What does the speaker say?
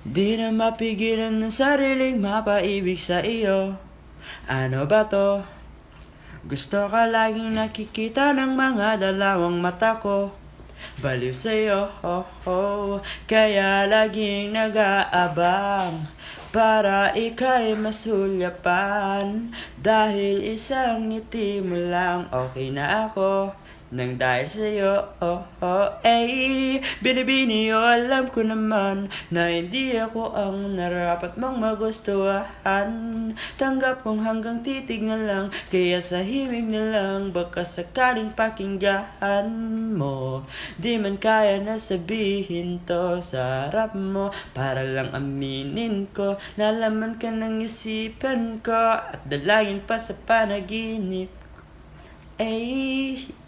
Di na mapigilan ng sariling mapaibig sa iyo. Ano ba to? Gusto ka laging nakikita ng mga dalawang mata ko. Baliw sa'yo, oh, oh. Kaya laging nag-aabang para ika'y masulyapan. Dahil isang ngiti mo lang, okay na ako. Nang dahil sa'yo, oh, oh, eh. Binibini, oh, alam ko naman na hindi ako ang narapat mong magustuhan. Tanggap kong hanggang titig na lang, kaya sa himig na lang, baka sakaling pakinggan mo. Di man kaya na sabihin to sa harap mo, para lang aminin ko, nalaman ka ng isipan ko, at dalangin pa sa panaginip. Eh,